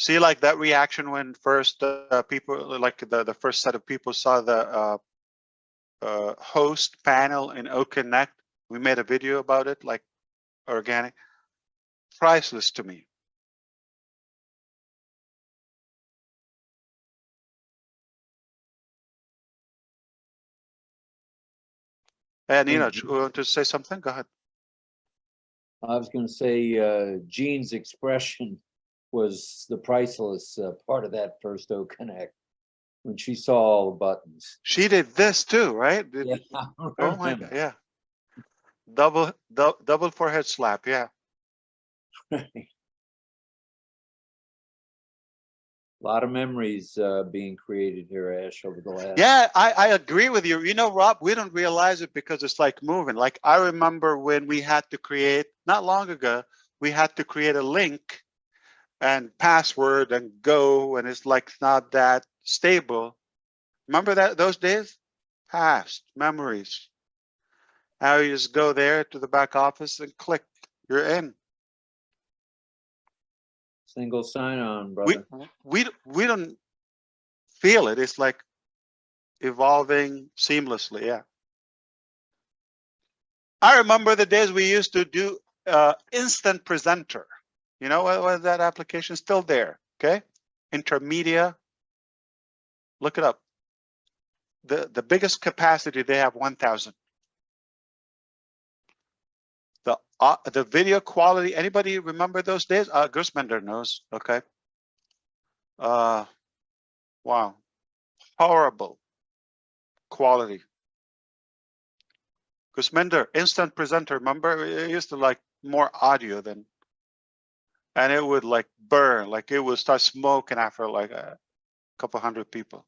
See, like that reaction when first people, like the first set of people saw the host panel in OConnect. We made a video about it, like organic. Priceless to me. And you want to say something? Go ahead. I was going to say Jean's expression was the priceless part of that first OConnect when she saw all the buttons. She did this too, right? Yeah, oh my God, yeah. Double forehead slap, yeah. A lot of memories being created here, Ash, over the last. Yeah, I agree with you. You know, Rob, we don't realize it because it's like moving. Like I remember when we had to create, not long ago, we had to create a link and password and go, and it's like not that stable. Remember that those days? Past memories. Now you just go there to the back office and click, you're in. Single sign-on, brother. We don't feel it. It's like evolving seamlessly. Yeah. I remember the days we used to do instant presenter. You know what that application still there? Okay, Intermedia. Look it up. The biggest capacity they have 1,000. The video quality. Anybody remember those days? Gersmender knows. Okay. Wow. Horrible quality. Gersmender, instant presenter. Remember, it used to like more audio than, and it would like burn, like it would start smoking after like a couple hundred people.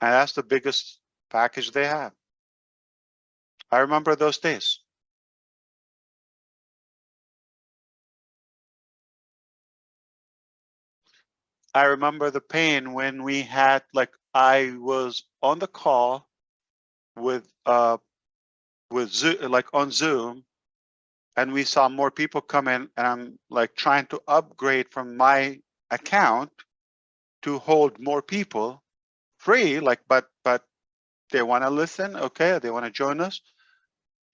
And that's the biggest package they have. I remember those days. I remember the pain when we had, like, I was on the call with Zoom, like on Zoom, and we saw more people come in, and I'm like trying to upgrade from my account to hold more people free, like, but they want to listen, okay, they want to join us.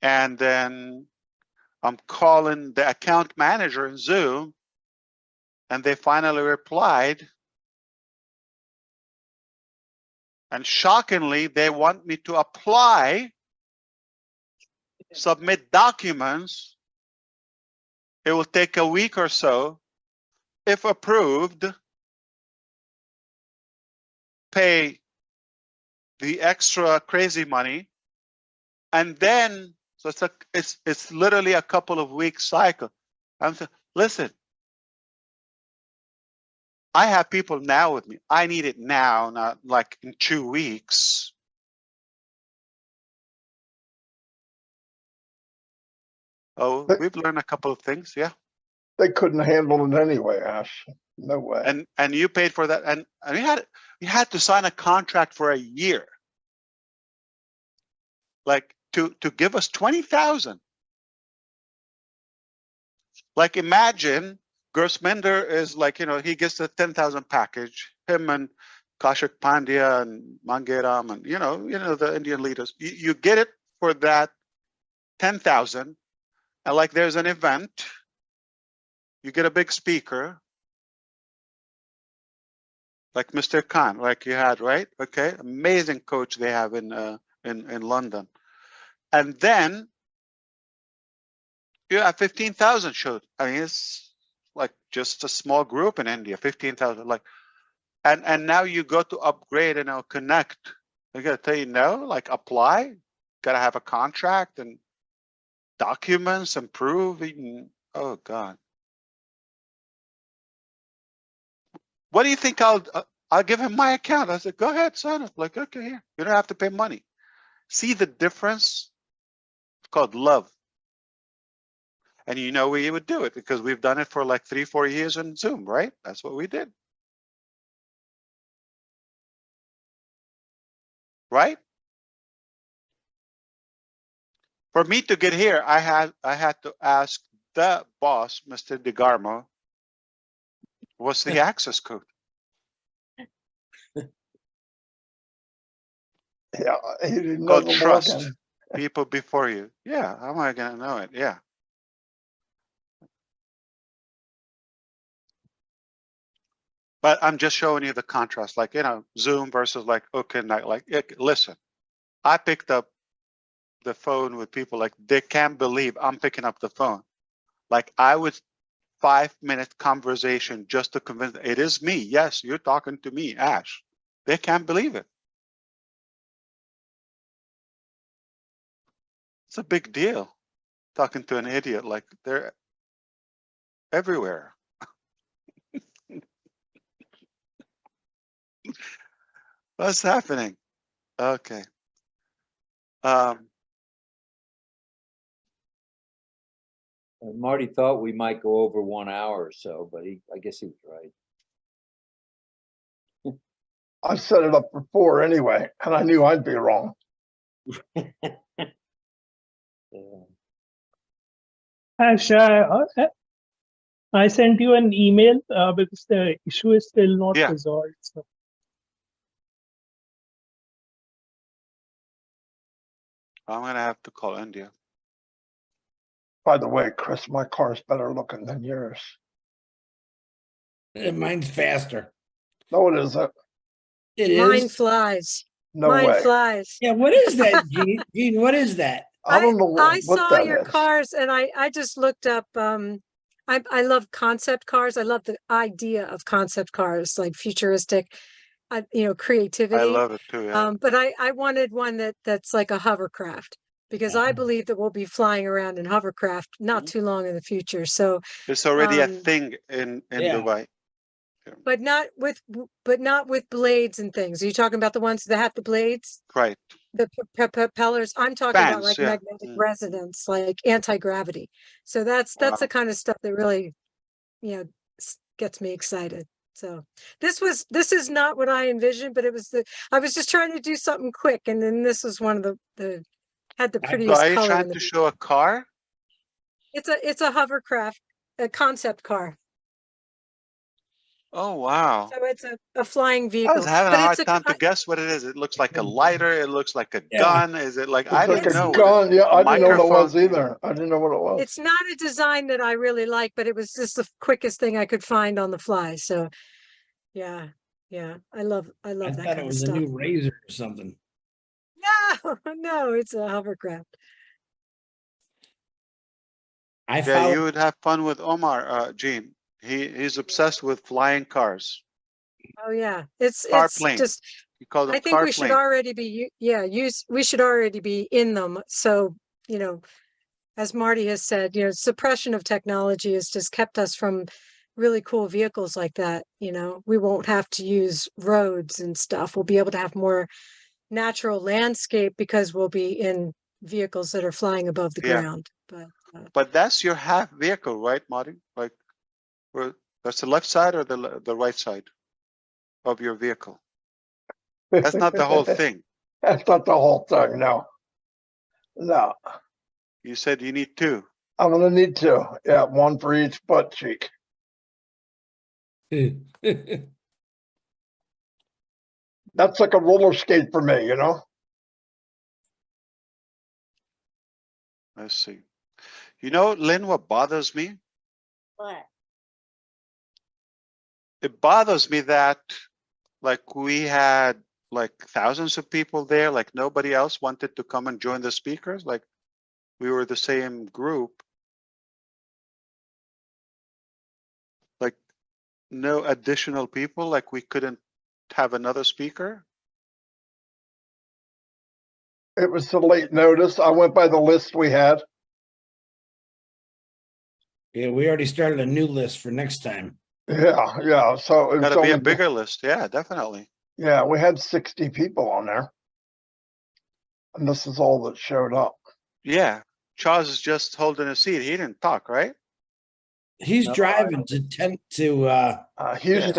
And then I'm calling the account manager in Zoom, and they finally replied. And shockingly, they want me to apply, submit documents. It will take a week or so. If approved, pay the extra crazy money. And then, so it's literally a couple of weeks cycle. I'm saying, listen, I have people now with me. I need it now, not like in 2 weeks. Oh, we've learned a couple of things, yeah. They couldn't handle it anyway, Ash. No way. And you paid for that, and we had to sign a contract for a year, like to give us 20,000. Like imagine Gersmender is like, you know, he gets a 10,000 package. Him and Kaushik Pandya and Mangeram and you know the Indian leaders. You get it for that 10,000, and like there's an event. You get a big speaker, like Mr. Khan, like you had, right? Okay, amazing coach they have in London, and then you have 15,000 showed. I mean, it's like just a small group in India, 15,000. Like, and now you go to upgrade and connect. They gotta tell you no, like apply, gotta have a contract and documents and proof. Oh God. What do you think I'll give him my account? I said, go ahead, sign it. Like, okay, here. You don't have to pay money. See the difference? It's called love. And you know we would do it because we've done it for like 3-4 years in Zoom, right? That's what we did. Right? For me to get here, I had to ask the boss, Mr. DeGarmo, What's the access code? Yeah, he didn't know Called the trust. login. People before you. Yeah, how am I gonna know it? Yeah. But I'm just showing you the contrast, like, you know, Zoom versus like OCademey. Like, listen, I picked up the phone with people like they can't believe I'm picking up the phone. Like I was 5-minute conversation just to convince them, it is me. Yes, you're talking to me, Ash. They can't believe it. It's a big deal talking to an idiot. Like they're everywhere. What's happening? Okay. Marty thought we might go over 1 hour or so, but I guess he was right. I set it up for 4 anyway, and I knew I'd be wrong. Ash, I sent you an email because the issue is still not Yeah. resolved. So. I'm gonna have to call India. By the way, Chris, my car's better looking than yours. Mine's faster. No, it isn't. It Mine is. fly,s No Mine way. flies. Yeah, what is that, Gene? Gene, what is that? I don't know I what saw that your is. cars and I just looked up I love concept cars. I love the idea of concept cars, like futuristic, you know, creativity. I love it too. Yeah. But I wanted one that's like a hovercraft because I believe that we'll be flying around in hovercraft not too long in the future. So, It's already a um, thing in Yeah. Dubai. but not with blades and things. Are you talking about the ones that have the blades? Right. The propellers. I'm talking about Fans, like yeah. magnetic resonance, like anti-gravity. So that's Wow. the kind of stuff that really, you know, gets me excited. So this is not what I envisioned, but I was just trying to do something quick, and then this was one of the had the I- So prettiest are you color in trying the. to show a car? It's a hovercraft, a concept car. Oh, wow. So it's a flying I was vehicle, having a but hard it's time to guess what it is. It looks like a lighter. It looks like a Yeah. gun. Is it like, I It's like didn't a know. gun. Yeah, I didn't know what it was Microphone. either. I didn't know what it was. it's not a design that I really like, but it was just the quickest thing I could find on the fly. So yeah, I love I that thought kind it of was a stuff. new razor or something. No, no, it's a hovercraft. I Yeah, followed. you would have fun with Omar, Gene. He's obsessed with flying cars. Oh yeah, it's Car plane. just. He called them I think car we should plane. already be we should already be in them. So, you know, as Marty has said, you know, suppression of technology has just kept us from really cool vehicles like that. You know, we won't have to use roads and stuff. We'll be able to have more natural landscape because we'll be in vehicles that are flying above the Yeah. ground. But that's your half vehicle, right, Marty? Like, that's the left side or the right side of your vehicle? That's not the whole thing. That's not the whole thing. No. No. You said you need 2. I'm gonna need 2. Yeah, 1 for each butt cheek. That's like a roller skate for me, you know? Let's see. You know, Lynn, what bothers me? What? It bothers me that, like, we had like thousands of people there, like nobody else wanted to come and join the speakers. Like, we were the same group. Like, no additional people, like we couldn't have another speaker. It was a late notice. I went by the list we had. Yeah, we already started a new list for next time. Yeah. So it was Gotta be a only, bigger list. Yeah, definitely. yeah, we had 60 people on there. And this is all that showed up. Yeah. Charles is just holding a seat. He didn't talk, right? He's No, driving to Houston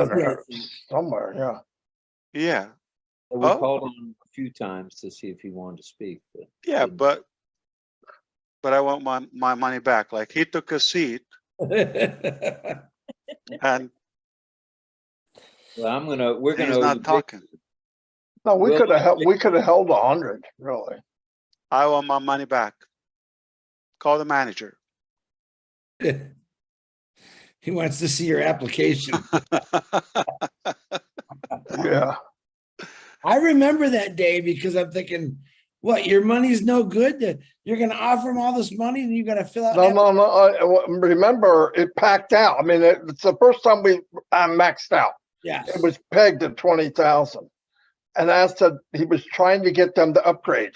Yeah. or somewhere, yeah. Yeah. We Oh. called him a few times to see if he wanted to speak. But Yeah, didn't. but I want my money back. Like, he took a seat and Well, we're He's gonna. not talking. No, we Well, could have held 100, really. I want my money back. Call the manager. He wants to see your application. Yeah. I remember that day because I'm thinking, what, your money's no good? That you're gonna offer him all this money and you gotta fill out. No, an no, no. Remember, it packed out. I mean, it's the first time we maxed out. Yes. It was pegged at 20,000. And as said, he was trying to get them to upgrade.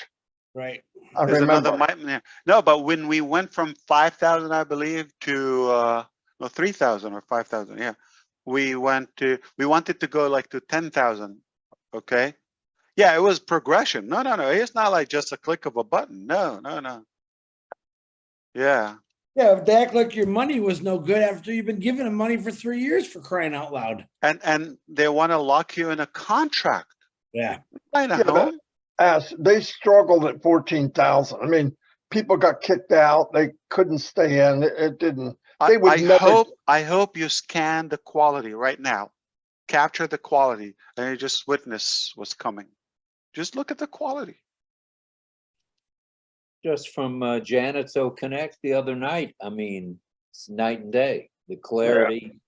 Right. I There's another remember. no, but when we went from 5,000, I believe, to 3,000 or 5,000, yeah, we wanted to go like to 10,000. Okay, yeah, it was progression. No, it's not like just a click of a button. No. Yeah, Yeah, if they act like your money was no good after you've been giving them money for 3 years, for crying out loud. and they want to lock you in a contract. Yeah. Buying a Yeah, home. As they struggled at 14,000. I mean, people got kicked out. They couldn't stay in. It didn't. They would never. I hope you scan the quality right now. Capture the quality, and you just witness what's coming. Just look at the quality. Just from Janet's OConnect the other night. I mean, it's night and day. The clarity.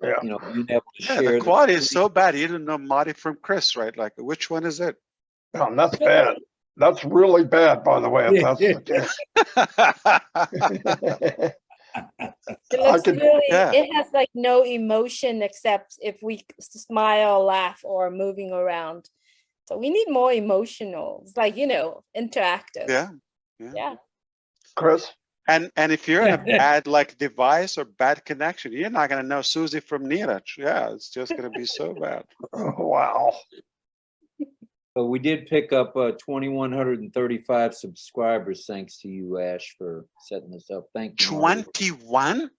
Yeah. You know, being able to Yeah, share the quality is so bad. You didn't know Marty from Chris, right? Like, which one is it? Oh, that's bad. That's really bad, by the way, if that's the case. It looks could- really, yeah. it has like no emotion except if we smile, laugh, or moving around. So we need more emotional. It's like, interactive. Yeah. Yeah. Chris? And if you're in a bad like device or bad connection, you're not gonna know Susie from Neeraj. Yeah, it's just gonna be so bad. Oh, wow. But we did pick up 2,135 subscribers, thanks to you, Ash, for setting this up. Thank you. 21?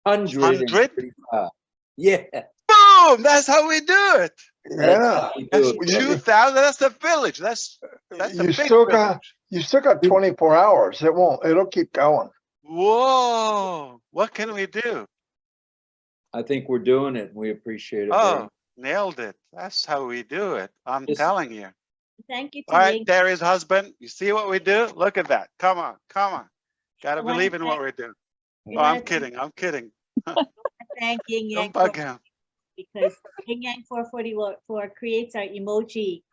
135. Yeah. Boom! That's how we do it. Yeah. That's Do it. 2,000. That's the village. That's a You big still village. got 24 hours. It'll keep going. Whoa! What can we do? I think we're doing it. We appreciate it. Oh, nailed it. That's how we do it. I'm This- telling you. Thank you. All right, Terry's husband. You see what we do? Look at that. Come on. Gotta I wanna believe in what thank- we're doing. We Oh, I'm wanna kidding. Thank Yin Yang Don't bug him. because Yin Yang 444 creates our emoji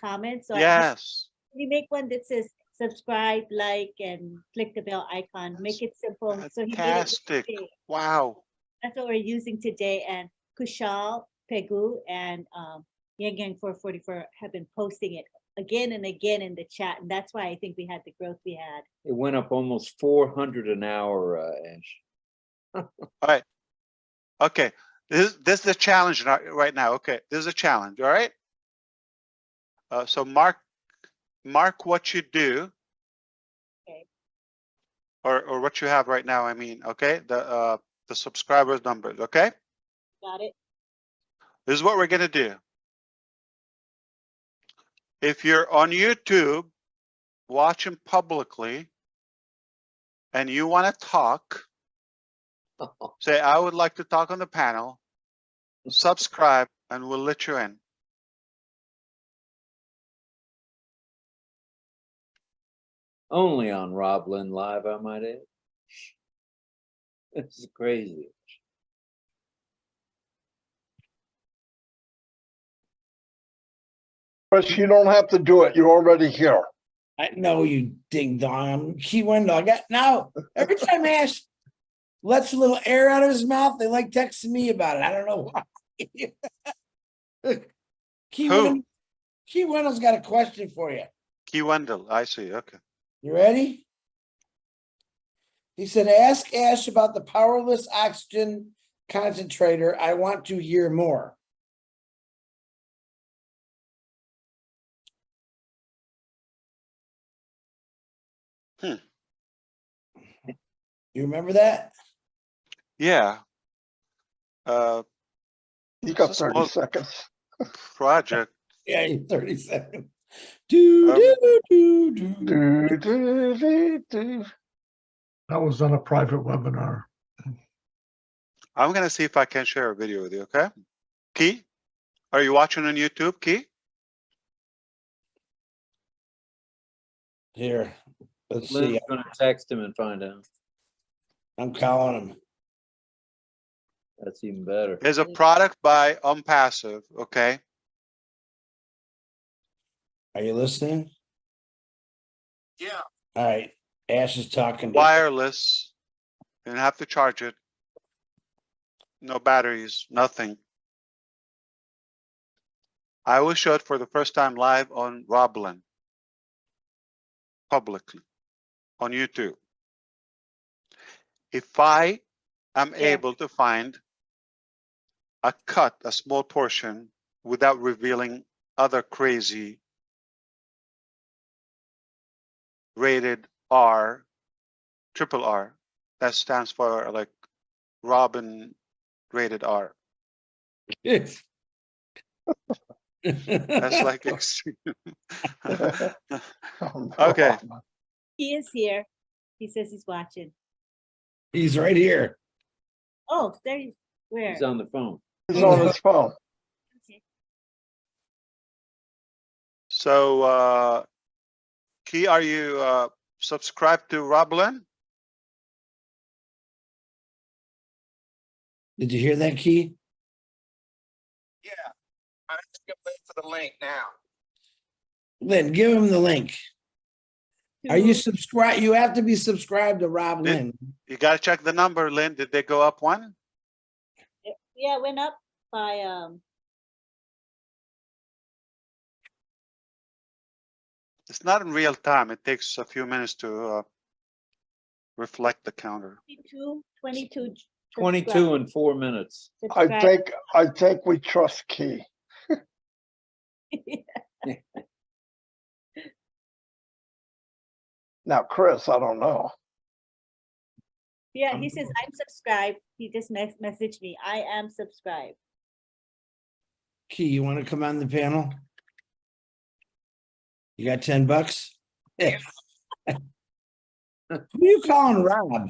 comments. So Yes. we make one that says subscribe, like, and click the bell icon. Make it simple. So he did it Fantastic. today. Wow. That's what we're using today. And Kushal, Pegu, and Yang Yang 444 have been posting it again and again in the chat. And that's why I think we had the growth we had. It went up almost 400 an hour, Ash. All right. Okay. This is a challenge right now. Okay. This is a challenge. All right. So mark what you do. Okay. Or what you have right now. I mean, okay. The subscribers numbers. Okay. Got it? This is what we're gonna do. If you're on YouTube watching publicly and you want to talk, say, I would like to talk on the panel, subscribe, and we'll let you in. Only on RobLynn Live, I might add. This is crazy. Chris, you don't have to do it. You're already here. I know you ding dong. Key window. I got now. Every time Ash lets a little air out of his mouth, they like texting me about it. I don't know why. Who? Key Wendell's got a question for you. Key Wendell, I see. Okay. You ready? He said, ask Ash about the powerless oxygen concentrator. I want to hear more. You remember that? Yeah. You got This is 30 small- seconds. Project. Yeah, 30 seconds. Do, do, do, do. Do, do, do, do. That was on a private webinar. I'm gonna see if I can share a video with you, okay? Key, are you watching on YouTube, Key? Here, let's see. Lynn's gonna text him and find out. I'm calling him. That's even better. There's a product by Onpassive, okay? Are you listening? Yeah. All right. Ash is talking to Wireless, you don't have to charge it. No batteries, nothing. I will show it for the first time live on RobLynn, publicly, on YouTube. If I am able to find a cut, a small portion, without revealing other crazy rated R, triple R, that stands for like Robin rated R. That's That's like extreme. Oh, Okay. no. He is here. He says he's watching. He's right here. Oh, there you, where? He's on the phone. He's on his phone. Okay. So, Key, are you subscribed to RobLynn? Did you hear that, Key? Yeah, I'm just gonna wait for the link now. Lynn, give him the link. Are you To- subscribed? You have to be subscribed to Rob Did- Lynn. You got to check the number, Lynn. Did they go up one? Yeah, it went up by, It's not in real time. It takes a few minutes to reflect the counter. 22. 22 in 4 minutes. I think we trust Key. Now, Chris, I don't know. Yeah, he says, I'm subscribed. He just messaged me. I am subscribed. Key, you want to come on the panel? You got $10? Yeah. Who are you calling Rob?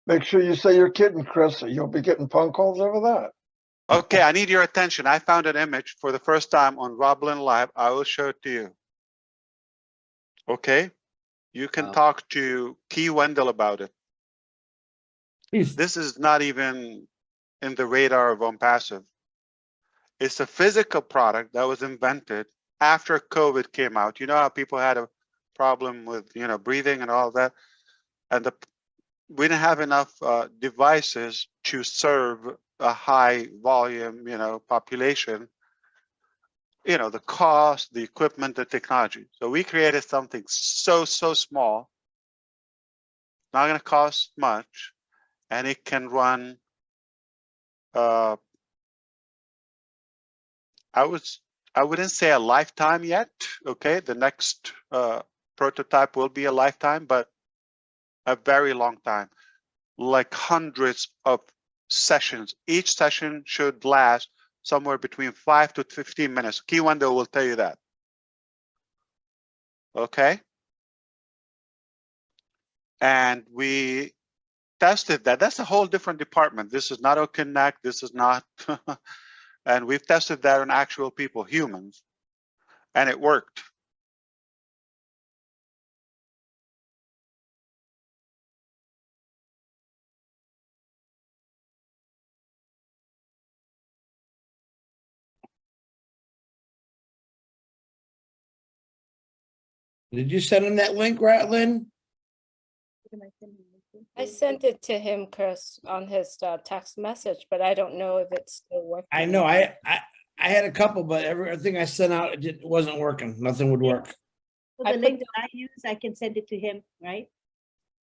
Make sure you say you're kidding, Chris, or you'll be getting phone calls over that. Okay, I need your attention. I found an image for the first time on RobLynn Live. I will show it to you. Okay, you can Wow. talk to Key Wendell about it. He's- This is not even in the radar of Onpassive. It's a physical product that was invented after COVID came out. You know how people had a problem with, breathing and all that, and we didn't have enough devices to serve a high volume, population. The cost, the equipment, the technology. So we created something so small, not going to cost much, and it can run. I wouldn't say a lifetime yet. Okay, the next prototype will be a lifetime, but a very long time, like hundreds of sessions. Each session should last somewhere between 5 to 15 minutes. Key Wendell will tell you that. Okay. And we tested that. That's a whole different department. This is not OConnect. This is not. And we've tested that on actual people, humans, and it worked. Did you send him that link, right, Lynn? I sent it to him, Chris, on his text message, but I don't know if it's still working. I know. I had a couple, but everything I sent out, it wasn't working. Nothing would work. So I the put link that I use, I can send it to him, right?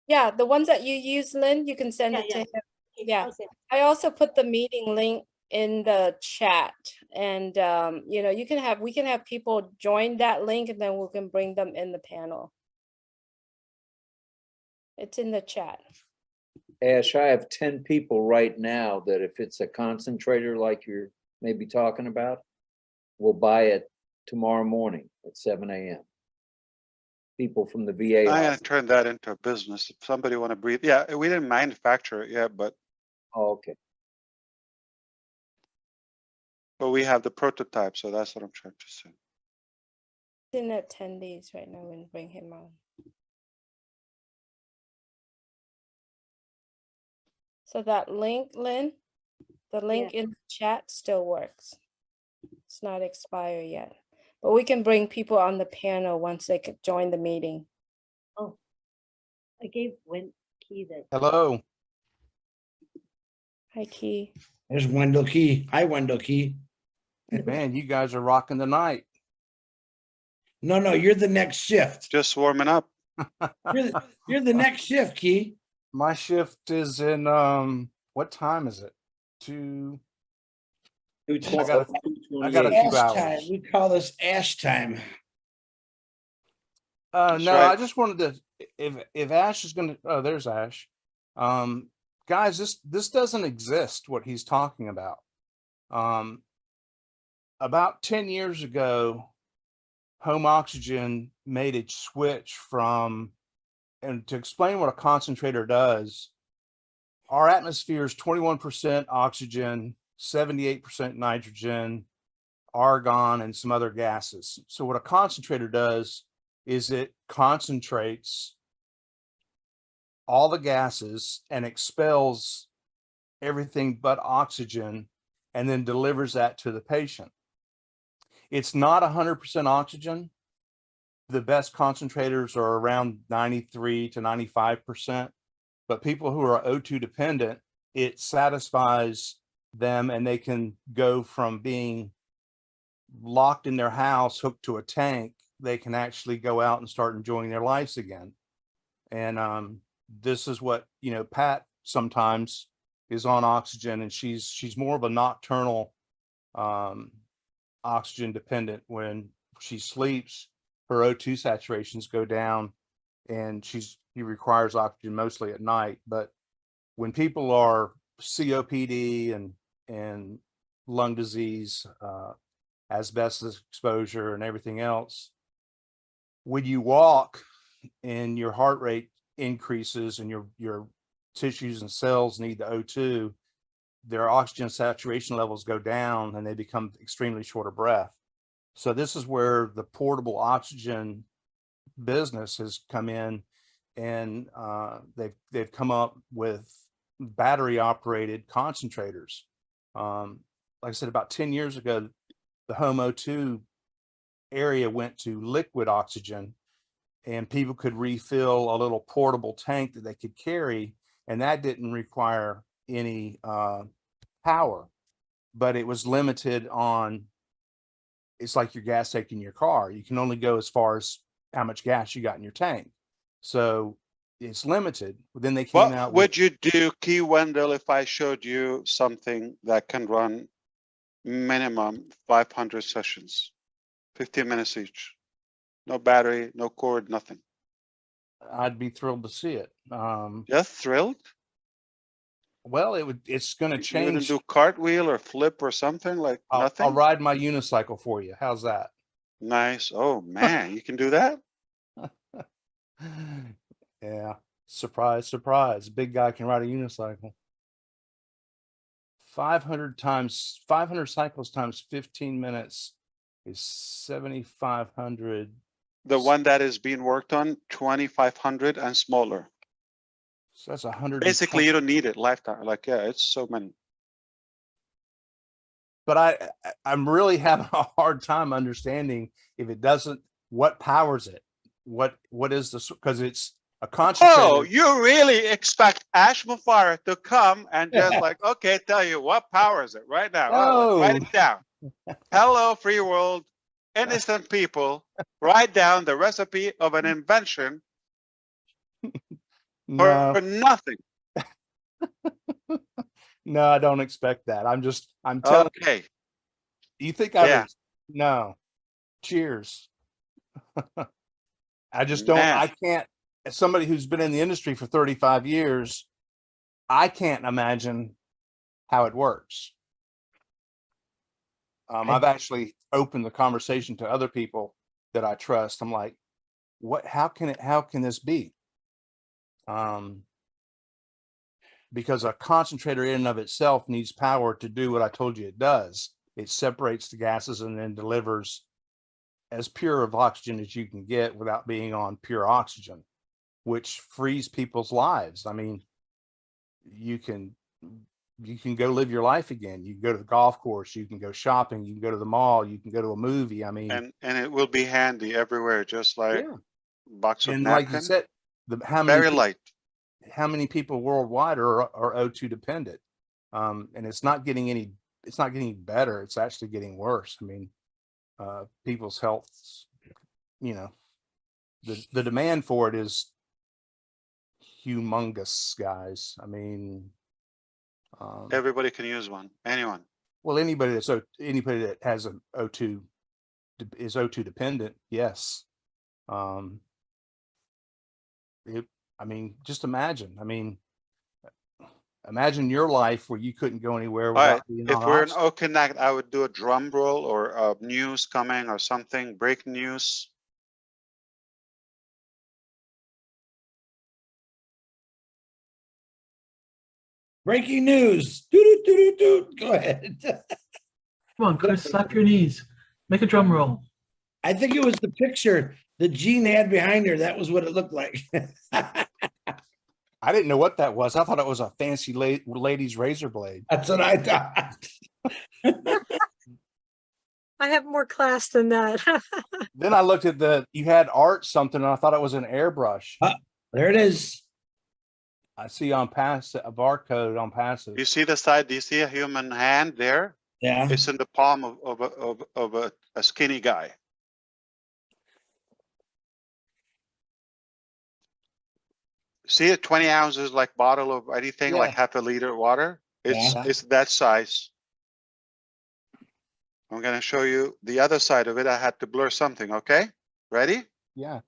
Yeah, the ones that you use, Lynn, you can send Yeah, it to yeah. him. Okay, Yeah. I'll send it. I also put the meeting link in the chat, and we can have people join that link, and then we can bring them in the panel. It's in the chat. Ash, I have 10 people right now that if it's a concentrator like you're maybe talking about, will buy it tomorrow morning at 7 a.m. People from the VA. I'm gonna office. turn that into a business. If somebody want to breathe, yeah, we didn't manufacture it yet, but Oh, okay. But we have the prototype, so that's what I'm trying to say. In attendees right now and bring him on. So that link, Lynn, the link in the chat still works. It's not expired yet, but we can bring people on the panel once they could join the meeting. Oh, I gave Key the. Hello. Hi, Key. There's Wendell Key. Hi, Wendell Key. Man, you guys are rocking the night. No, you're the next shift. Just warming up. You're the next shift, Key. My shift is in what time is it? I got a few Ash hours. time. We call this ash time. No, right. I just wanted to, if Ash is gonna, oh, there's Ash. Guys, this doesn't exist, what he's talking about. About 10 years ago, Home Oxygen made a switch from, and to explain what a concentrator does, our atmosphere is 21% oxygen, 78% nitrogen, argon, and some other gases. So what a concentrator does is it concentrates all the gases and expels everything but oxygen and then delivers that to the patient. It's not 100% oxygen. The best concentrators are around 93 to 95%, but people who are O2 dependent, it satisfies them and they can go from being locked in their house, hooked to a tank, they can actually go out and start enjoying their lives again. And this is what, you know, Pat sometimes is on oxygen, and she's more of a nocturnal oxygen dependent. When she sleeps, her O2 saturations go down and she requires oxygen mostly at night. But when people are COPD and lung disease, asbestos exposure and everything else, when you walk and your heart rate increases and your tissues and cells need the O2, their oxygen saturation levels go down and they become extremely short of breath. So this is where the portable oxygen business has come in, and they've come up with battery operated concentrators. Like I said, about 10 years ago, the home O2 area went to liquid oxygen, and people could refill a little portable tank that they could carry, and that didn't require any power, but it was limited on, it's like your gas tank in your car. You can only go as far as how much gas you got in your tank. So it's limited. Then they came out What would you do, Key Wendell, if I showed you something that can run minimum 500 sessions, 15 minutes each? No battery, no cord, nothing. I'd be thrilled to see it. Just thrilled? Well, it's going to You wouldn't change. do cartwheel or flip or something like nothing? I'll ride my unicycle for you. How's that? Nice. Oh man, you can do that? Yeah. Surprise, surprise. Big guy can ride a unicycle. 500 cycles times 15 minutes is 7,500. The one that is being worked on, 2,500 and smaller. So that's 100. Basically, you don't need it lifetime. Like, yeah, it's so many. But I'm really having a hard time understanding if it doesn't, what powers it? What is this? Because it's a concentrator. Oh, you really expect Ash MUFAREH to come and just like, okay, tell you what powers it right now. Oh, write it down. Hello, free world, innocent people. Write down the recipe of an invention for nothing. No, I don't expect that. I'm telling Okay. you think I Yeah. would? No. Cheers. I just don't, Man. I can't, as somebody who's been in the industry for 35 years, I can't imagine how it works. I've actually opened the conversation to other people that I trust. I'm like, how can this be? Because a concentrator in and of itself needs power to do what I told you it does. it separates the gases and then delivers as pure of oxygen as you can get without being on pure oxygen, which frees people's lives. I mean, you can go live your life again. You can go to the golf course, you can go shopping, you can go to the mall, you can go to a movie. I mean, And it will be handy everywhere, just like yeah. box of And like you napkin. said, Very light. how many people worldwide are O2 dependent? And it's not getting better. It's actually getting worse. I mean, people's health, you know, the demand for it is humongous, guys. I mean, Everybody can use one. Anyone. well, anybody that has an O2 is O2 dependent. Yes. I mean, just imagine. I mean, imagine your life where you couldn't go anywhere All without right. being If on we're in oxygen. OConnect, I would do a drum roll or news coming or something, breaking news. Breaking news. Doo-doo-doo-doo-doo. Go ahead. Come on, Chris, slap your knees. Make a drum roll. I think it was the picture that Jean had behind her. That was what it looked like. I didn't know what that was. I thought it was a fancy lady's razor blade. That's what I thought. I have more class than that. Then I looked at you had art something, and I thought it was an airbrush. There it is. I see a barcode on passive. You see the side? Do you see a human hand there? Yeah. It's in the palm of a skinny guy. See it? 20 ounces, like bottle of anything, like Yeah. half a liter of water. It's that size. I'm gonna show you the other side of it. I had to blur something. Okay, ready? Yeah.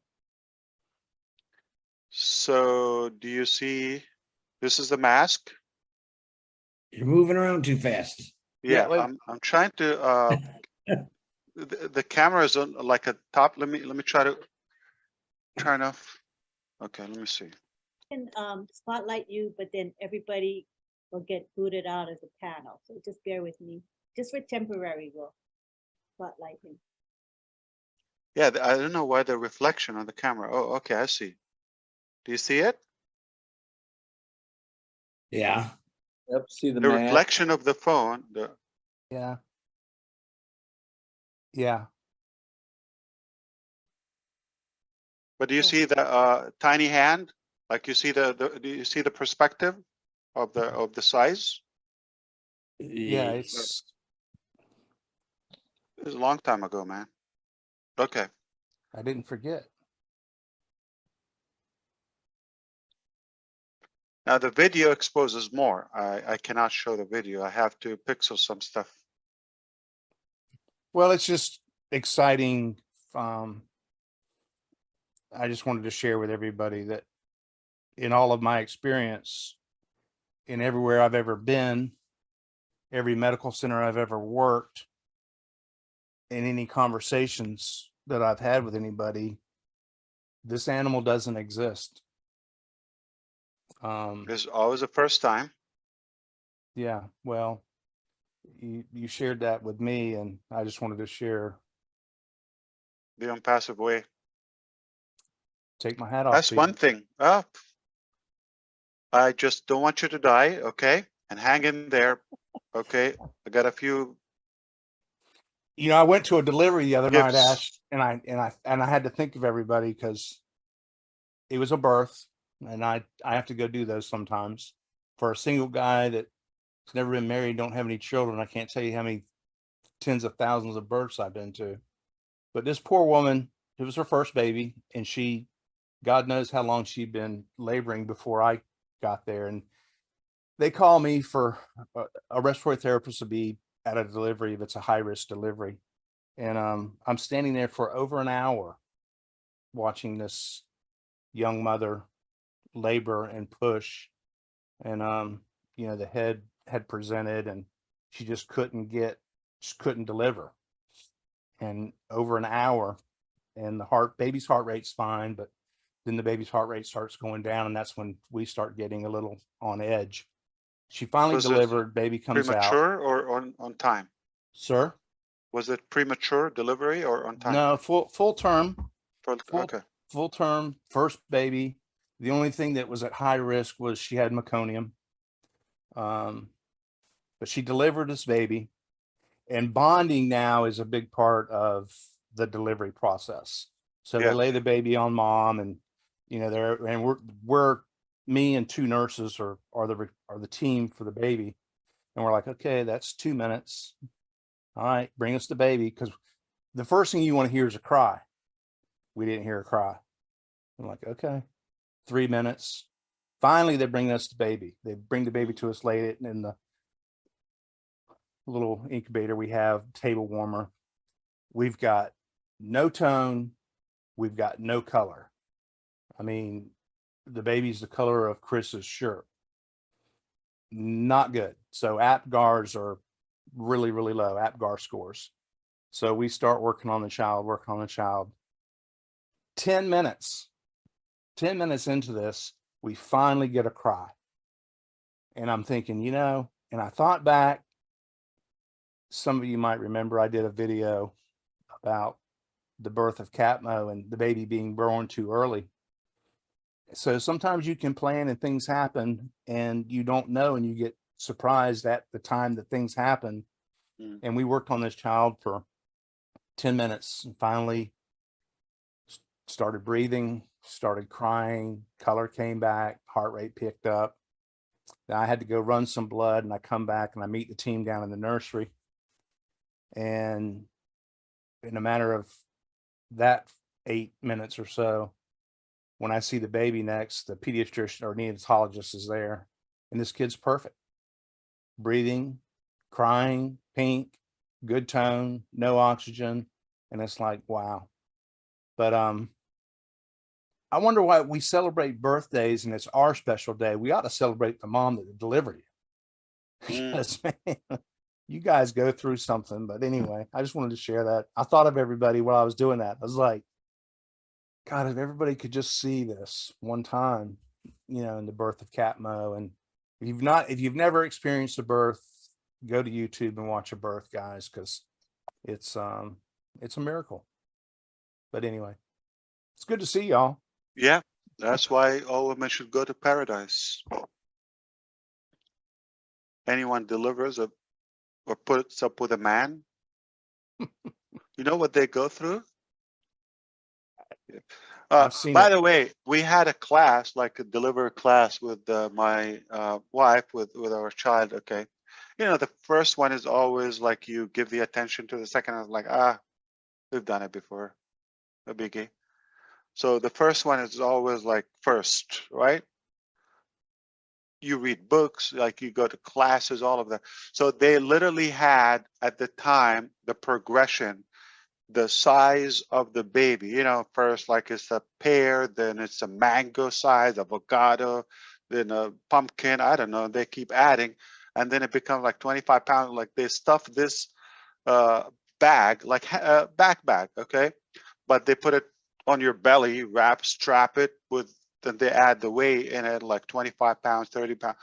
So do you see? This is the mask. You're moving around too fast. Yeah, like- I'm trying to. The camera is on like a top. Let me try to turn off. Okay, let me see. Can spotlight you, but then everybody will get booted out of the panel. So just bear with me. Just for temporary, we'll spotlight him. Yeah, I don't know why the reflection on the camera. Oh, okay, I see. Do you see it? Yeah. Yep, see the The mask. reflection of the phone. Yeah. Yeah. But do you see the tiny hand? Like you see do you see the perspective of the size? Yeah. It was a long time ago, man. Okay. I didn't forget. Now the video exposes more. I cannot show the video. I have to pixel some stuff. Well, it's just exciting. I just wanted to share with everybody that in all of my experience, in everywhere I've ever been, every medical center I've ever worked, in any conversations that I've had with anybody, this animal doesn't exist. It's always the first time. Yeah, well, you shared that with me, and I just wanted to share. The Onpassive way. Take my hat off. That's to one you. thing. I just don't want you to die, okay? And hang in there, okay? I got a few. You know, I went to a delivery the other night, Gifts. Ash, and I had to think of everybody because it was a birth, and I have to go do those sometimes. For a single guy that's never been married, don't have any children, I can't tell you how many tens of thousands of births I've been to. But this poor woman, it was her first baby, and God knows how long she'd been laboring before I got there. And they call me for a respiratory therapist to be at a delivery if it's a high risk delivery. And I'm standing there for over an hour watching this young mother labor and push. And, you know, the head had presented and she just couldn't deliver. And over an hour, and baby's heart rate's fine, but then the baby's heart rate starts going down, and that's when we start getting a little on edge. She finally Was it delivered, baby comes out. Premature or on time? Sir? Was it premature delivery or on time? No, full term, full, Okay. full term, first baby. The only thing that was at high risk was she had meconium. But she delivered this baby, and bonding now is a big part of the delivery process. So they Yeah. lay the baby on mom, and we're me and two nurses are the team for the baby, and we're like, okay, that's 2 minutes. All right, bring us the baby, because the first thing you want to hear is a cry. We didn't hear a cry. I'm like, okay, 3 minutes. Finally, they bring us the baby. They bring the baby to us, lay it in the little incubator we have, table warmer. We've got no tone. We've got no color. I mean, the baby's the color of Chris's shirt. Not good. So APGARs are really, really low, APGAR scores. So we start working on the child. 10 minutes into this, we finally get a cry. And I'm thinking, and I thought back, some of you might remember I did a video about the birth of Catmo and the baby being born too early. So sometimes you can plan and things happen and you don't know, and you get surprised at the time that things happen. And we worked on this child for 10 minutes and finally started breathing, started crying, color came back, heart rate picked up. Now I had to go run some blood, and I come back and I meet the team down in the nursery. And in a matter of that 8 minutes or so, when I see the baby next, the pediatrician or neonatologist is there, and this kid's perfect. Breathing, crying, pink, good tone, no oxygen. And it's like, wow. But I wonder why we celebrate birthdays and it's our special day. We ought to celebrate the mom that delivered you. Because, man, you guys go through something. But anyway, I just wanted to share that. I thought of everybody while I was doing that. I was like, God, if everybody could just see this one time, in the birth of Catmo. And if you've never experienced a birth, go to YouTube and watch a birth, guys, because it's a miracle. But anyway, it's good to see y'all. Yeah, that's why all women should go to paradise. Anyone delivers or puts up with a man, you know what they go through? By the way, we had a class, like a deliver class with my wife, with our child. Okay. The first one is always like you give the attention to. The second is like, we've done it before, a biggie. So the first one is always like first, right? You read books, like you go to classes, all of that. So they literally had at the time the progression, the size of the baby, first like it's a pear, then it's a mango size, avocado, then a pumpkin, I don't know, they keep adding, and then it becomes like 25 pounds. Like they stuff this bag, like a backpack, okay? But they put it on your belly, strap it with, then they add the weight in it, like 25 pounds, 30 pounds.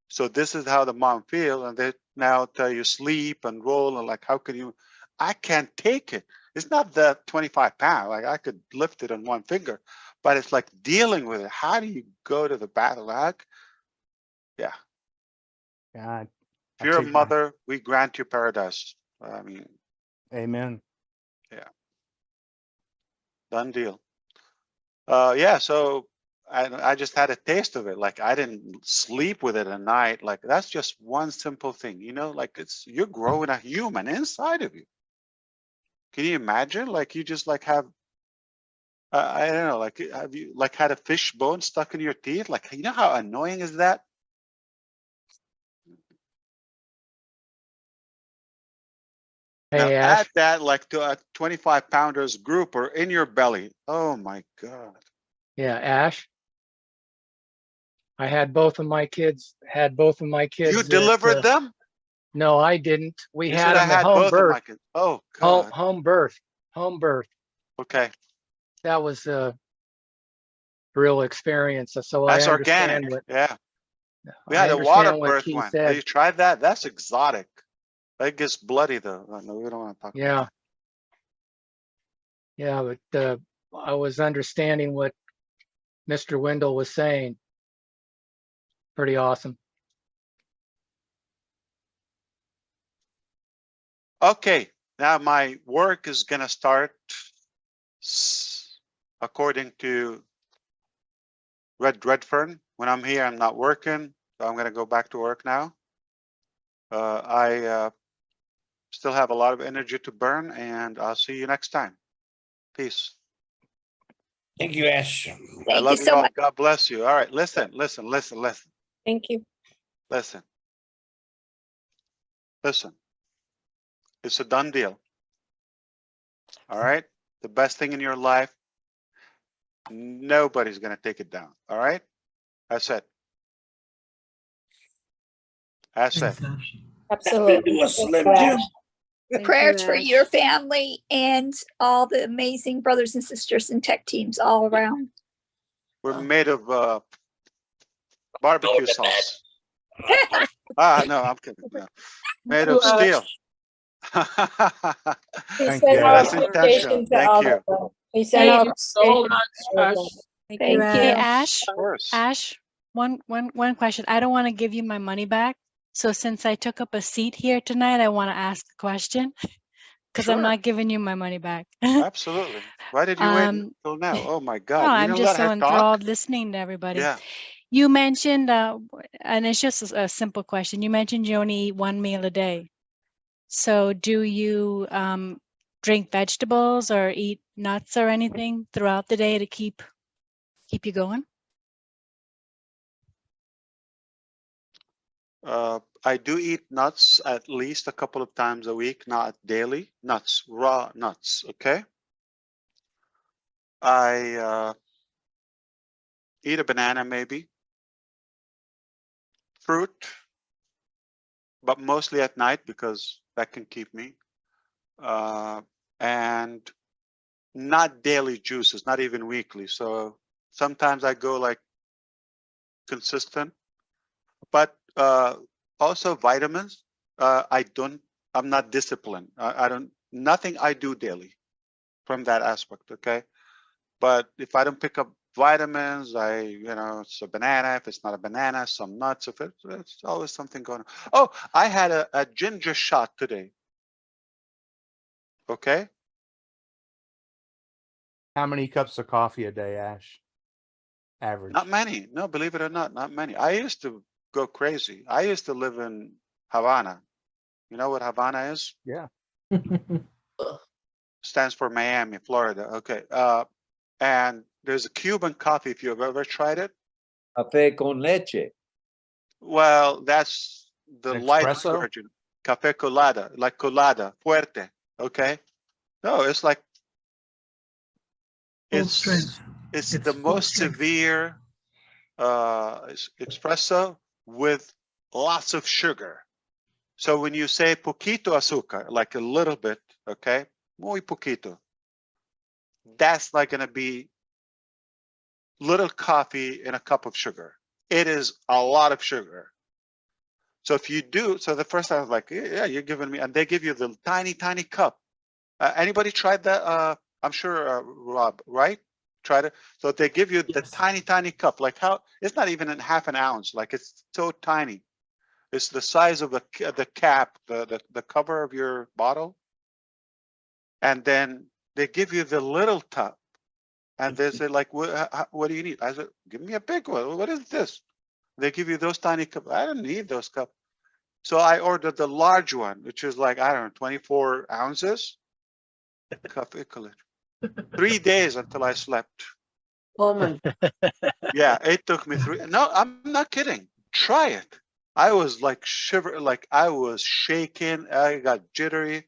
So this is how the mom feels, and they now tell you sleep and roll, and like, how can you? I can't take it. It's not the 25 pounds. Like I could lift it on one finger, but it's like dealing with it. How do you go to the battle? Yeah. God. If you're a mother, we grant you paradise. I mean, amen. Yeah. Done deal. Yeah. So I just had a taste of it. Like I didn't sleep with it at night. Like that's just one simple thing, like you're growing a human inside of you. Can you imagine? Like you just like have, I don't know, like have you like had a fish bone stuck in your teeth? Like, how annoying is that? Now Hey, add Ash. that like to a 25 pounders group or in your belly. Oh my God. Yeah, Ash. I had both of my kids. You delivered them? No, I didn't. We You had said I them at had home both of my birth. kids. Oh God. Home birth. Okay. That was a real experience. So I That's organic. understand what. Yeah. We I had a water understand what birth Key one. Have said. you tried that? That's exotic. It gets bloody though. No, we don't want to talk. Yeah. Yeah, but I was understanding what Mr. Wendell was saying. Pretty awesome. Okay, now my work is gonna start according to Redfern. When I'm here, I'm not working, so I'm gonna go back to work now. I still have a lot of energy to burn, and I'll see you next time. Peace. Thank you, Ash. I love you all. God bless you. All right, listen. Thank you. Listen. It's a done deal. All right. The best thing in your life, nobody's going to take it down. All right. That's it. That's it. Absolutely. Do a Slim Thank you, Jim. Ash. Thank Prayers you, for Ash. your family and all the amazing brothers and sisters and tech teams all around. We're made of barbecue sauce. No, I'm kidding. No. Made of steel. He Thank sent you, our That's Ash. appreciation intentional. to Thank all you. of them. He sent Thank our you so appreciation much, to all of them. Ash. Thank Thank you, you. Hey, Ash. Ash, Of course. Ash, one question. I don't want to give you my money back. So since I took up a seat here tonight, I want to ask a question because I'm Sure. not giving you my money back. Absolutely. Why did you wait until now? Oh my God. You I'm didn't just let so her talk? enthralled listening to everybody. Yeah. You mentioned, and it's just a simple question. You mentioned you only eat one meal a day. So do you drink vegetables or eat nuts or anything throughout the day to keep you going? I do eat nuts at least a couple of times a week, not daily. Nuts, raw nuts, okay? I eat a banana maybe. Fruit, but mostly at night because that can keep me. And not daily juices, not even weekly. So sometimes I go like consistent, but also vitamins. I'm not disciplined. I don't, nothing I do daily from that aspect, okay? But if I don't pick up vitamins, it's a banana. If it's not a banana, some nuts. If it's always something going on. Oh, I had a ginger shot today. Okay. How many cups of coffee a day, Ash? Average. Not many. No, believe it or not, not many. I used to go crazy. I used to live in Havana. You know what Havana is? Yeah. Stands for Miami, Florida. Okay. And there's a Cuban coffee, if you've ever tried it. Café con leche. Well, that's the An light espresso? version. Café colada, like colada, fuerte. Okay. No, it's like Full strength. it's It's the full most strength. severe espresso with lots of sugar. So when you say poquito azúcar, like a little bit, okay, muy poquito, that's like going to be little coffee in a cup of sugar. It is a lot of sugar. So if you do, so the first time I was like, yeah, you're giving me, and they give you the tiny, tiny cup. Anybody tried that? I'm sure Rob, right? Tried it. So they give you the tiny, tiny cup, like how, it's not even in half an ounce, like it's so tiny. It's the size of the cap, the cover of your bottle. And then they give you the little cup. And they say, like, what do you need? I said, give me a big one. What is this? They give you those tiny cups. I don't need those cups. So I ordered the large one, which is like, I don't know, 24 ounces. 3 days until I slept. Oh my. Yeah, it took me 3. No, I'm not kidding. Try it. I was like shivering, like I was shaking. I got jittery.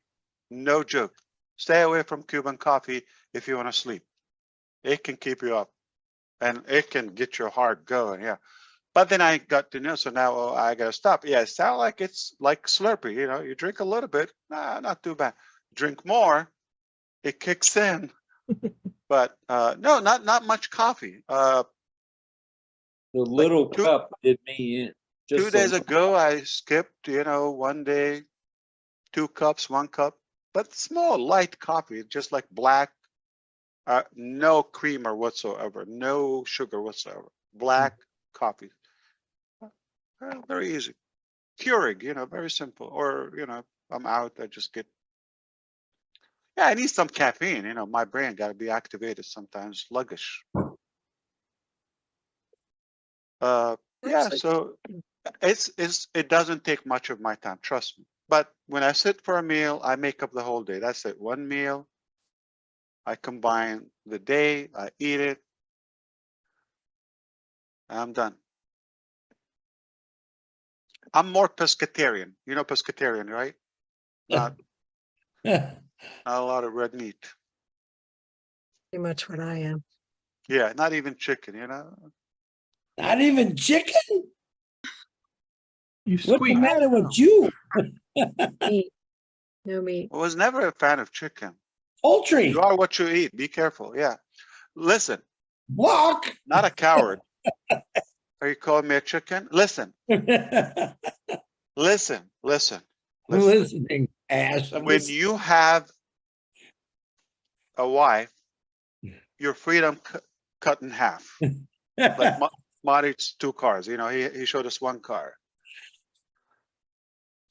No joke. Stay away from Cuban coffee if you want to sleep. It can keep you up and it can get your heart going. Yeah. But then I got to know, so now I got to stop. Yeah, it sounds like it's like Slurpee. You know, you drink a little bit. Nah, not too bad. Drink more, it kicks in. But no, not much coffee. The little two- cup did me in. 2 days ago, I skipped, one day, 2 cups, 1 cup, but small, light coffee, just like black, no creamer whatsoever, no sugar whatsoever, black coffee. Very easy. Keurig, very simple. Or, I'm out, I just get, I need some caffeine, my brain got to be activated sometimes, sluggish. Yeah, so it doesn't take much of my time, trust me. But when I sit for a meal, I make up the whole day. That's it. One meal, I combine the day, I eat it, I'm done. I'm more pescatarian. You know pescatarian, right? Not a lot of red meat. Pretty much what I am. Yeah, not even chicken, Not even chicken? You What's the squeak. matter with you? Meat. No meat. I was never a fan of chicken. Poultry. You are what you eat. Be careful. Yeah. Listen, Block. not a coward. Are you calling me a chicken? Listen, listen. I'm listening, Ash. I'm When listening. you have a wife, your freedom cut in half. Like Marty's 2 cars, he showed us 1 car.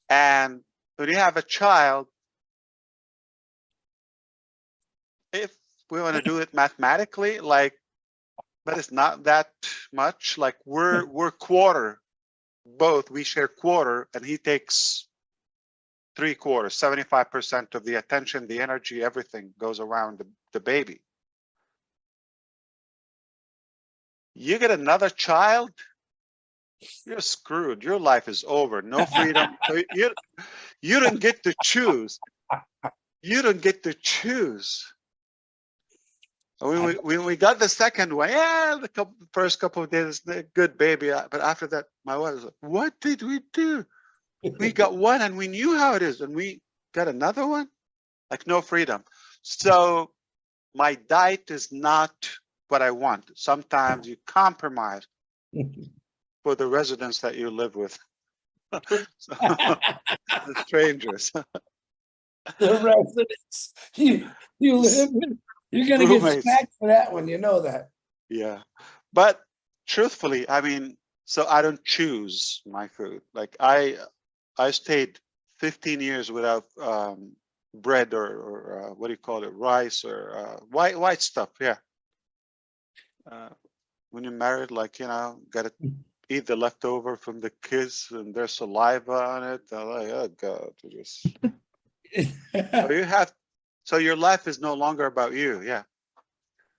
And when you have a child, if we want to do it mathematically, but it's not that much. Like we're quarter, both we share quarter, and he takes 3/4, 75% of the attention, the energy, everything goes around the baby. You get another child, you're screwed. Your life is over. No freedom. So you don't get to choose. You don't get to choose. When we got the second one, the first couple of days, good baby. But after that, my wife was like, "What did we do? We got one, and we knew how it is, and we got another one." Like no freedom. So my diet is not what I want. Sometimes you compromise for the residents that you live with. The strangers. The residents. You live in, you're gonna get Roommates. smacked for that one, you know that. Yeah. But truthfully, so I don't choose my food. Like I stayed 15 years without bread or what do you call it, rice or white stuff. Yeah. When you're married, gotta eat the leftover from the kids and their saliva on it. I'm like, oh God, so your life is no longer about you. Yeah.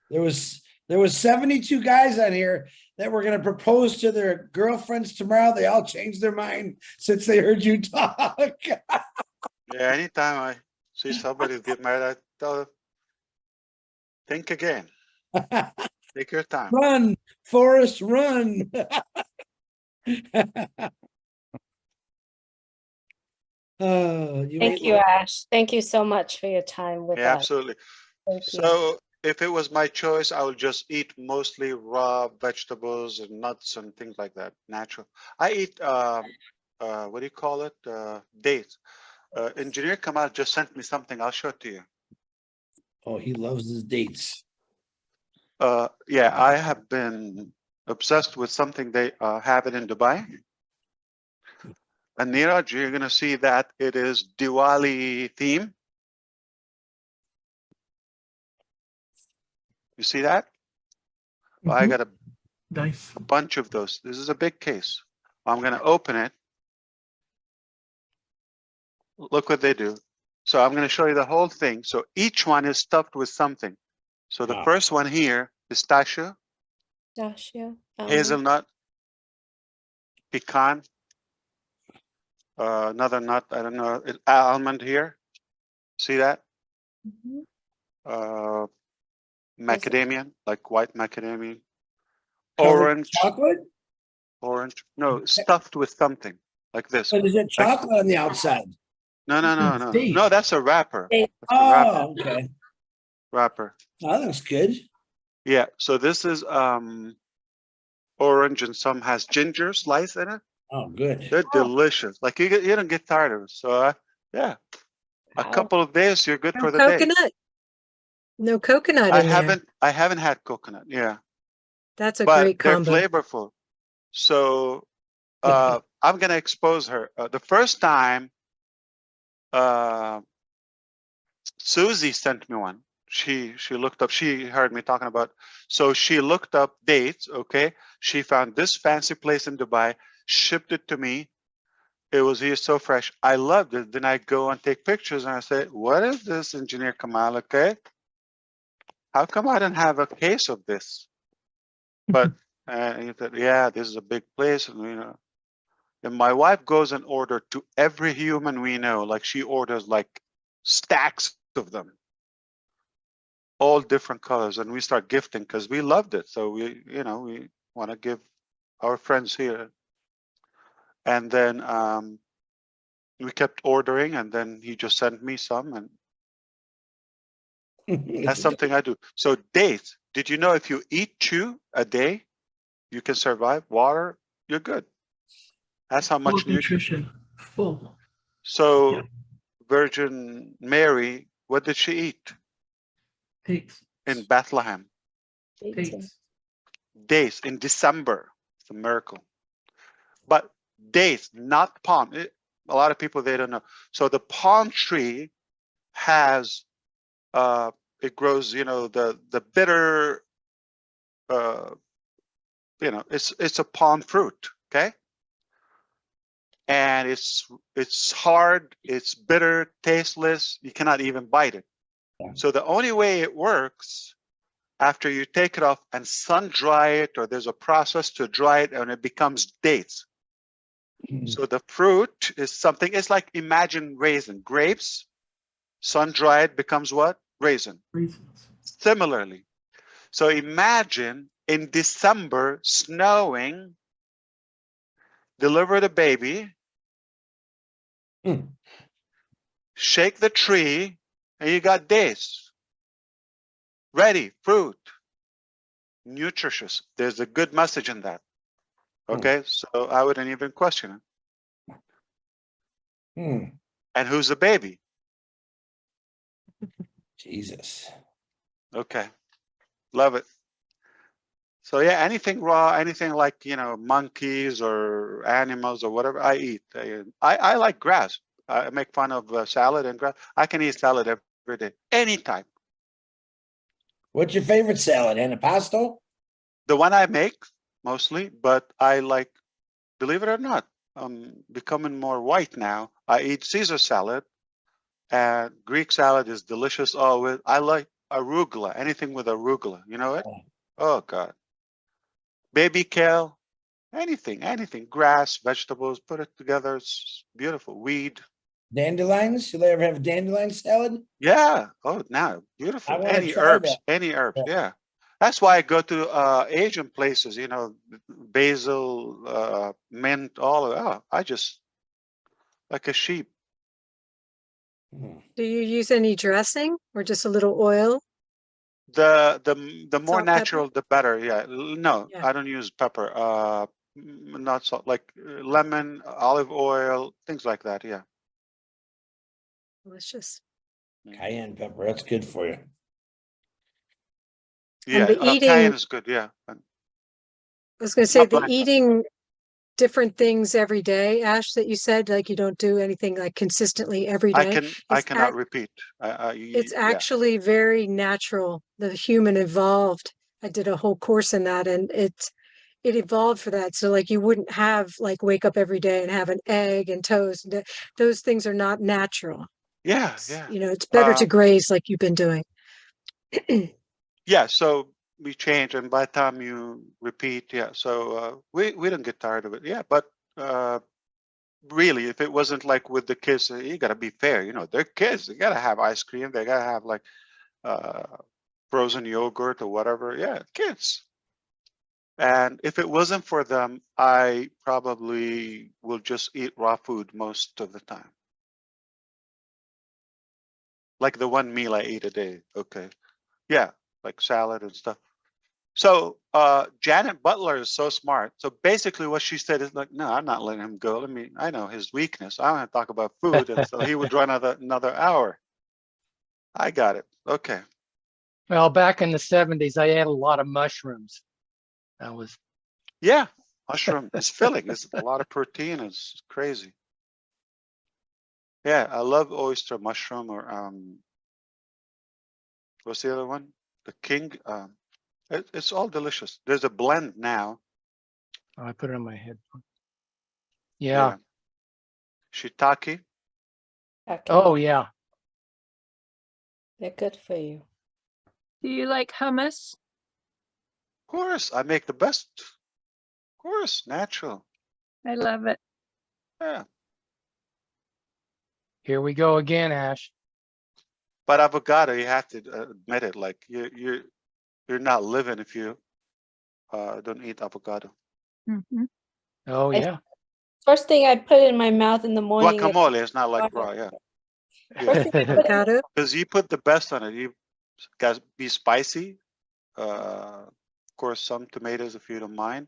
There was 72 guys on here that were gonna propose to their girlfriends tomorrow. They all changed their mind since they heard you talk. Yeah. Anytime I see somebody get married, I tell them, think again. Take your time. Run, Forrest, run. Thank you, Ash. Thank you so much for your time with Yeah, us. absolutely. Thank you. So if it was my choice, I would just eat mostly raw vegetables and nuts and things like that, natural. I eat, what do you call it? Dates. Engineer Kamal just sent me something. I'll show it to you. Oh, he loves his dates. Yeah, I have been obsessed with something. They have it in Dubai. And Neeraj, you're going to see that it is Diwali theme. You see that? Well, I got a bunch of those. This is a big case. I'm going to open it. Look what they do. So I'm going to show you the whole thing. So each one is stuffed with something. So the first one here, pistachio, hazelnut, pecan, another nut, I don't know, almond here. See that? Macadamia, like white macadamia. Orange. Chocolate? Orange. No, stuffed with something like this. But is it chocolate on the outside? No. No, that's a wrapper. That's a wrapper. Okay. Wrapper. Oh, that's good. Yeah, so this is orange and some has ginger slice in it. Oh, good. They're delicious. Like you don't get tired of it. So Yeah. A Wow. couple of days, you're good No for the day. coconut. No coconut I in there. haven't had coconut. Yeah. That's a But great they're combo. flavorful. So I'm gonna expose her. The first time Susie sent me one. She looked up, she heard me talking about, so she looked up dates, okay? She found this fancy place in Dubai, shipped it to me. It was here so fresh. I loved it. Then I go and take pictures and I say, what is this, Engineer Kamal, okay? How come I didn't have a case of this? But he said, yeah, this is a big place, and you know. And my wife goes and orders to every human we know, like she orders like stacks of them, all different colors, and we start gifting because we loved it. So we, you know, we want to give our friends here. And then we kept ordering, and then he just sent me some, and that's something I do. So dates. Did you know if you eat 2 a day, you can survive? Water, you're good. That's how Full much of nutrition. Full. So Yeah. Virgin Mary, what did she eat Dates. in Bethlehem? Dates. Dates in December. It's a miracle. But dates, not palm. A lot of people, they don't know. So the palm tree has, it grows, you know, the bitter, you know, it's a palm fruit, okay? And it's hard, it's bitter, tasteless. You cannot even bite it. Yeah. So the only way it works, after you take it off and sun dry it, or there's a process to dry it, and it becomes dates. So the fruit is something, it's like, imagine raisin, grapes, sun dried becomes what? Raisin. Reasons. Similarly. So imagine in December, snowing, deliver the baby, shake the tree, and you got dates. Ready, fruit, nutritious. There's a good message in that. Okay, so I wouldn't even question it. And who's the baby? Jesus. Okay, love it. So yeah, anything raw, anything like, you know, monkeys or animals or whatever, I eat. I like grass. I make fun of salad and grass. I can eat salad every day, anytime. What's your favorite salad? Antipasto? The one I make mostly, but I like, believe it or not, I'm becoming more white now. I eat Caesar salad, and Greek salad is delicious always. I like arugula, anything with arugula. You know it? Oh God. Baby kale, anything, grass, vegetables, put it together. It's beautiful. Weed. Dandelions? You ever have dandelion salad? Yeah. Oh, now beautiful. I want to Any try herbs, that. any herbs. Yeah. Yeah. That's why I go to Asian places, you know, basil, mint, all of that. I just like a sheep. Do you use any dressing or just a little oil? The more Salt, pepper? natural, the better. Yeah. No, Yeah. I don't use pepper. Not salt, like lemon, olive oil, things like that. Yeah. Delicious. Cayenne pepper. That's good for you. Yeah. the eating- cayenne is good. Yeah. I was going to say Not the black eating different things every day, Ash, that you said, like you don't do anything like consistently every day. I It's cannot ac- repeat. It's Yeah. actually very natural. The human evolved. I did a whole course in that, and it evolved for that. So like you wouldn't have like wake up every day and have an egg and toast. Those things are not natural. Yeah. Yeah. You know, it's better to graze like you've been doing. Yeah. So we change, and by the time you repeat, yeah. So we don't get tired of it. Yeah. But really, if it wasn't like with the kids, you got to be fair. You know, they're kids. They got to have ice cream. They got to have like frozen yogurt or whatever. Yeah, kids. And if it wasn't for them, I probably will just eat raw food most of the time. Like the one meal I eat a day. Okay. Yeah, like salad and stuff. So Janet Butler is so smart. So basically what she said is like, no, I'm not letting him go. I know his weakness. I don't have to talk about food. And so he would run another hour. I got it. Okay. Well, back in the 70s, I ate a lot of mushrooms. That was, Yeah. Mushroom is filling. It's a lot of protein. It's crazy. Yeah. I love oyster mushroom or what's the other one? The king. It's all delicious. There's a blend now. oh, I put it on my head. Yeah. Shiitake. Okay. Oh, yeah. They're good for you. Do you like hummus? Of course, I make the best. Of course, natural. I love it. Yeah. Here we go again, Ash. But avocado, you have to admit it. Like you're not living if you don't eat avocado. Mm-hmm. Oh, yeah. First thing I put in my mouth in the morning. Guacamole is not like raw, yeah. First thing I put in- Avocado. Because you put the best on it. You guys be spicy. Of course, some tomatoes if you don't mind.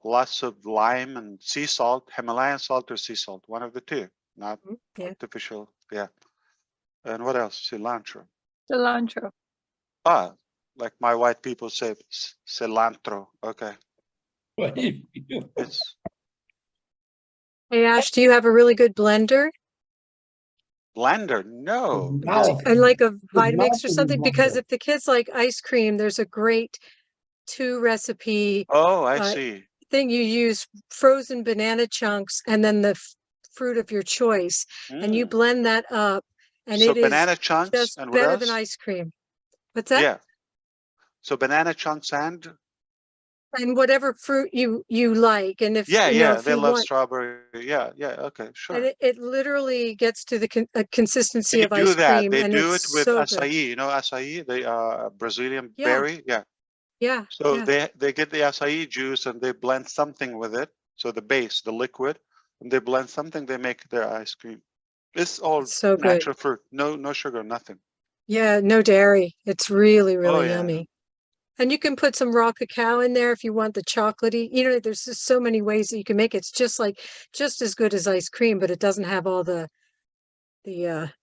Lots of lime and sea salt, Himalayan salt or sea salt, one of the two, not Yeah. artificial. Yeah. And what else? Cilantro. Cilantro. Ah, like my white people say, cilantro. Okay. It's Hey, Ash, do you have a really good blender? blender. No. And like a Vitamix mouth or is something? Because blender. if the kids like ice cream, there's a great 2 recipe Oh, I uh, see. thing. You use frozen banana chunks and then the fruit of your choice, and you Mm. blend that up, and So it is banana chunks just and what better than else? ice cream. What's that? Yeah. So banana chunks and And whatever fruit you like, and if yeah, you know yeah, if they you love want, strawberry. Yeah, yeah, okay, and sure. it literally gets to the consistency They of do ice that. cream, They and do it it's with so good. acai. You know acai, the Brazilian Yeah, berry. Yeah. yeah, So yeah. they get the acai juice and they blend something with it. So the base, the liquid, and they blend something. They make their ice cream. It's all It's so good. natural fruit. No sugar, nothing. Yeah, no dairy. It's really, Oh really yeah. yummy. And you can put some raw cacao in there if you want the chocolatey. You know, there's just so many ways that you can make it. It's just as good as ice cream, but it doesn't have all the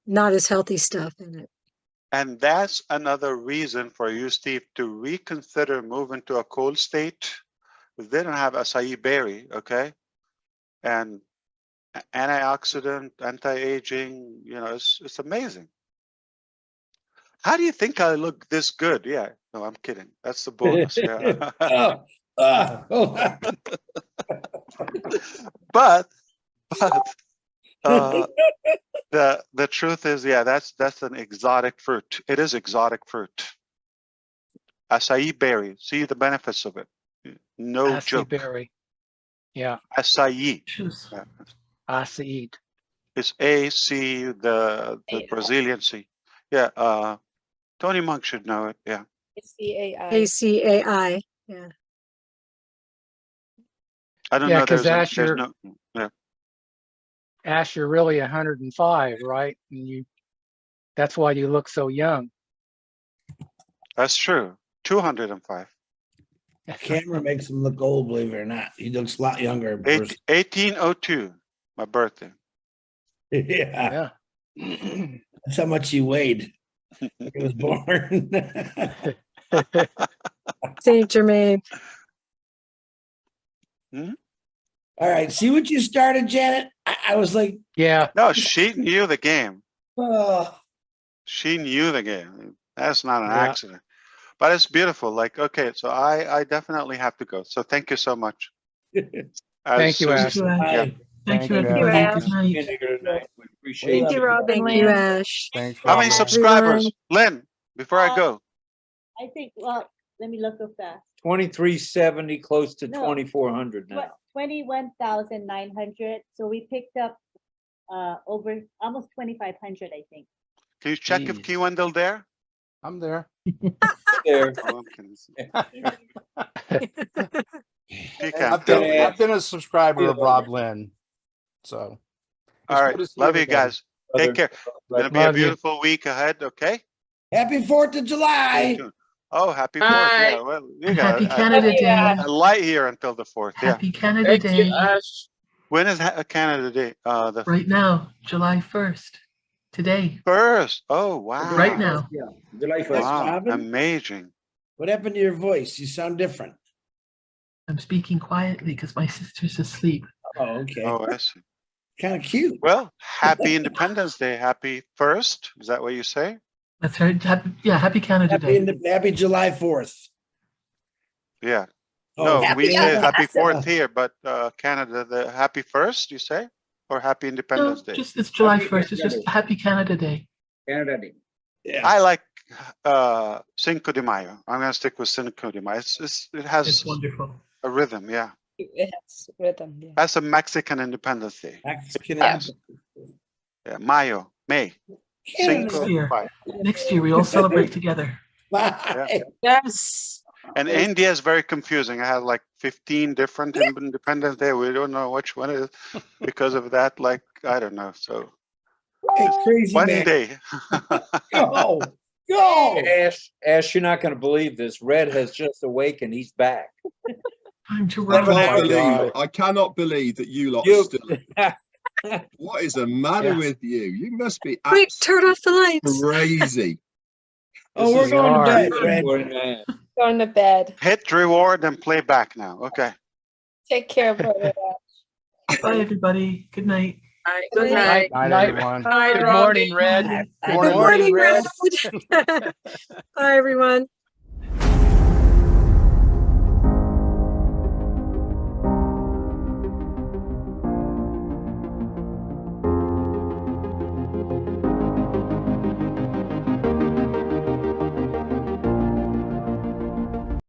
not as healthy stuff in it. And that's another reason for you, Steve, to reconsider moving to a cold state. They don't have acai berry, okay? And antioxidant, anti-aging, you know, it's amazing. How do you think I look this good? Yeah, no, I'm kidding. That's the bonus. Yeah. but the truth is, yeah, that's an exotic fruit. It is exotic fruit. Acai berry. See the benefits of it. No Acai joke. berry. Yeah. Acai. Choose. Yeah. Acai. It's AC, the Brazilian C. Yeah. Tony Monk should know it. Yeah. ACAI. ACAI. Yeah. I don't Yeah, know. because There's no. Yeah. Ash, you're really 105, right? And that's why you look so young. That's true. 205. Camera makes him look old, believe it or not. He looks a lot younger in person. 1802, my birthday. Yeah. That's how much he weighed when he was born. Saint Germain. Hmm? All right. See what you started, Janet? I was like, yeah. No, she knew the game. oh. She knew the game. That's not an accident. But it's beautiful. Like, okay, so I definitely have to go. So thank you so much. Thank you, Ash. Yeah. Thank you, Thank you, everybody. Ash. Good night. Here tonight. We appreciate Thank you, you. Robin Thank you, Lynn. Ash. Thanks, How many Rob. subscribers? Lynn, before I go. I think, well, let me look up fast. 2370, close to No. 2400 now. 21,900. So we picked up over almost 2,500, I think. Can you check if Jeez. Key Wendell there? I'm there. There. Oh, I'm kidding. She I've can't. been a subscriber of RobLynn. So All right. Love you guys. Take care. It's gonna be a Love you. beautiful week ahead, okay? Happy 4th of Stay July. tuned. Oh, happy 4th. Yeah, well, you And got happy a, Canada Happy, Day. a light here until the 4th. Yeah. Happy Canada Day. When is Canada Day? The Right now, July 1st. Today, 1st. Oh, wow. right now. Yeah, July What's 1st. Wow, happened? amazing. What happened to your voice? You sound different. I'm speaking quietly because my sister's asleep. Oh, okay. Oh, I see. Kind of cute. Well, happy Independence Day. Happy 1st. Is that what you say? That's right. Happy Canada Day. Happy July 4th. Yeah. Oh, No, happy we say happy Onpassive. 4th here, but Canada, the happy 1st, you say? Or happy No, Independence Day? just it's July Happy 1st. It's just Canada. Happy Canada Day. Canada Day. Yeah. I like Cinco de Mayo. I'm going to stick with Cinco de Mayo. It has It's wonderful. a rhythm, yeah. It has rhythm. Yeah. That's a Mexican Independence Day. Mexican Pass. Yeah, Mayo, May. Canada. Next year. Mayo. Next year, we all celebrate together. Bye. Yes. And India is very confusing. I have like 15 different Independence Day. We don't know which one it is because of that. Like, I don't know. So Hey, crazy one man. day. Go. Go. Ash, you're not gonna believe this. Red has just awakened. He's back. Time to Never run. happened. I cannot believe that you lot are You- still. What is the matter Yeah. with you? You must be Quick, turn off the lights. crazy. Oh, we're This going to are. bed, is Red. Boy, man. Going to bed. Hit reward and play back now. Okay. Take care, brother. Bye, everybody. Good night. Good night. Night, Night. everyone. Good morning, Red. Bye. Good Good morning, Red. Red. Bye, everyone.